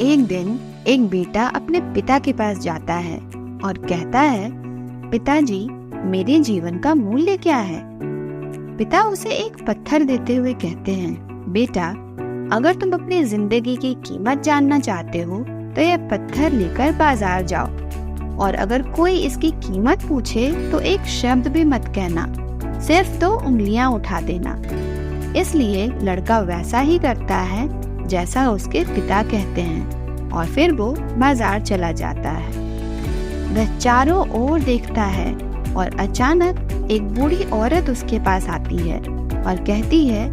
एक दिन एक बेटा अपने पिता के पास जाता है और कहता है, पिताजी, मेरे जीवन का मूल्य क्या है? पिता उसे एक पत्थर देते हुए कहते हैं, बेटा, अगर तुम अपनी जिंदगी की कीमत जानना चाहते हो तो यह पत्थर लेकर बाजार जाओ, और अगर कोई इसकी कीमत पूछे तो एक शब्द भी मत कहना, सिर्फ 2 उंगलियां उठा देना। इसलिए लड़का वैसा ही करता है जैसा उसके पिता कहते हैं, और फिर वो बाजार चला जाता है। वह चारों ओर देखता है और अचानक एक बूढ़ी औरत उसके पास आती है और कहती है,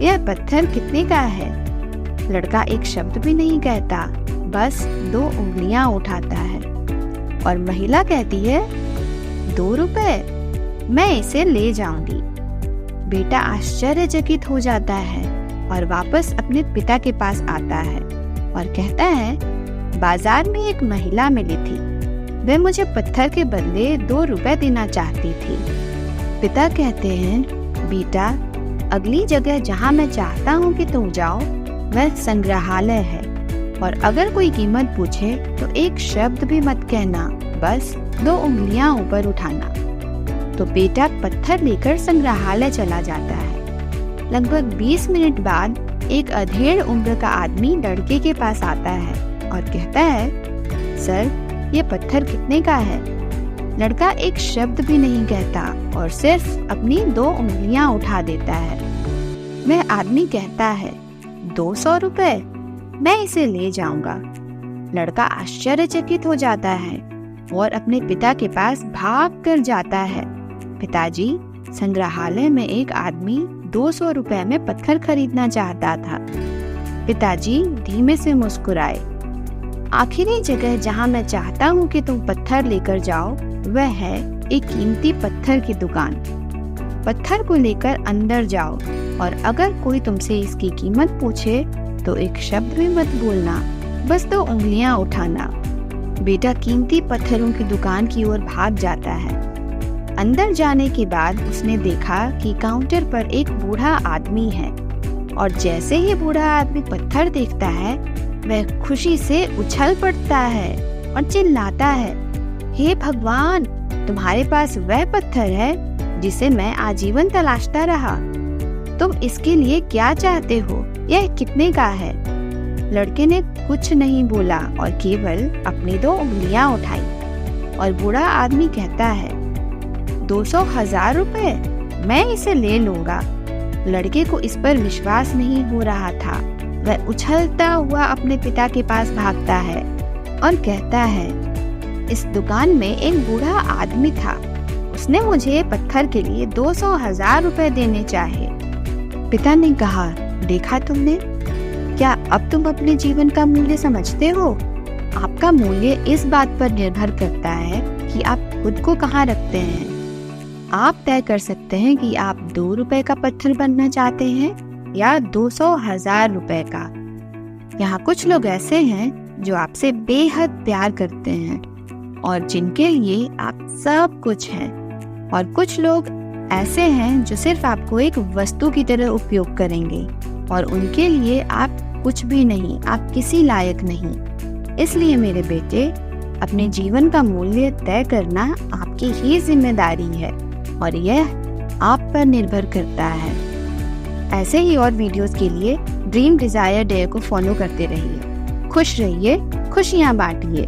यह पत्थर कितने का है? लड़का एक शब्द भी नहीं कहता, बस 2 उंगलियां उठाता है, और महिला कहती है, 2 रुपए, मैं इसे ले जाऊंगी। बेटा आश्चर्यचकित हो जाता है और वापस अपने पिता के पास आता है और कहता है, बाजार में एक महिला मिली थी, वह मुझे पत्थर के बदले 2 रुपए देना चाहती थी। पिता कहते हैं, बेटा, अगली जगह जहाँ मैं चाहता हूँ कि तुम जाओ वह संग्रहालय है, और अगर कोई कीमत पूछे तो एक शब्द भी मत कहना, बस 2 उंगलियां ऊपर उठाना। तो बेटा पत्थर लेकर संग्रहालय चला जाता है। लगभग 20 मिनट बाद एक अधेड़ उम्र का आदमी लड़के के पास आता है और कहता है, सर, ये पत्थर कितने का है? लड़का एक शब्द भी नहीं कहता और सिर्फ अपनी 2 उंगलियां उठा देता है। वह आदमी कहता है, 200 रुपए, मैं इसे ले जाऊंगा। लड़का आश्चर्यचकित हो जाता है और अपने पिता के पास भाग कर जाता है, पिताजी, संग्रहालय में एक आदमी 200 रुपए में पत्थर खरीदना चाहता था। पिताजी धीमे से मुस्कुराए। आखिरी जगह जहाँ मैं चाहता हूँ कि तुम पत्थर लेकर जाओ वह है एक कीमती पत्थर की दुकान। पत्थर को लेकर अंदर जाओ, और अगर कोई तुमसे इसकी कीमत पूछे तो एक शब्द भी मत बोलना, बस 2 उंगलियां उठाना। बेटा कीमती पत्थरों की दुकान की ओर भाग जाता है। अंदर जाने के बाद उसने देखा कि काउंटर पर एक बूढ़ा आदमी है, और जैसे ही बूढ़ा आदमी पत्थर देखता है वह खुशी से उछल पड़ता है और चिल्लाता है, हे भगवान, तुम्हारे पास वह पत्थर है जिसे मैं आजीवन तलाशता रहा। तुम इसके लिए क्या चाहते हो? यह कितने का है? लड़के ने कुछ नहीं बोला और केवल अपनी 2 उंगलियां उठाई, और बूढ़ा आदमी कहता है, 200,000 रुपए, मैं इसे ले लूंगा। लड़के को इस पर विश्वास नहीं हो रहा था। वह उछलता हुआ अपने पिता के पास भागता है और कहता है, इस दुकान में एक बूढ़ा आदमी था, उसने मुझे पत्थर के लिए 200,000 रुपए देने चाहे। पिता ने कहा, देखा तुमने, क्या अब तुम अपने जीवन का मूल्य समझते हो? आपका मूल्य इस बात पर निर्भर करता है कि आप खुद को कहाँ रखते हैं। आप तय कर सकते हैं कि आप 2 रुपए का पत्थर बनना चाहते हैं या 200,000 रुपए का। यहाँ कुछ लोग ऐसे हैं जो आपसे बेहद प्यार करते हैं और जिनके लिए आप सब कुछ हैं, और कुछ लोग ऐसे हैं जो सिर्फ आपको एक वस्तु की तरह उपयोग करेंगे, और उनके लिए आप कुछ भी नहीं, आप किसी लायक नहीं। इसलिए मेरे बेटे, अपने जीवन का मूल्य तय करना आपकी ही जिम्मेदारी है, और यह आप पर निर्भर करता है। ऐसे ही और वीडियोस के लिए ड्रीम डिजायर डेयर को फॉलो करते रहिए। खुश रहिए, खुशियाँ बांटिए।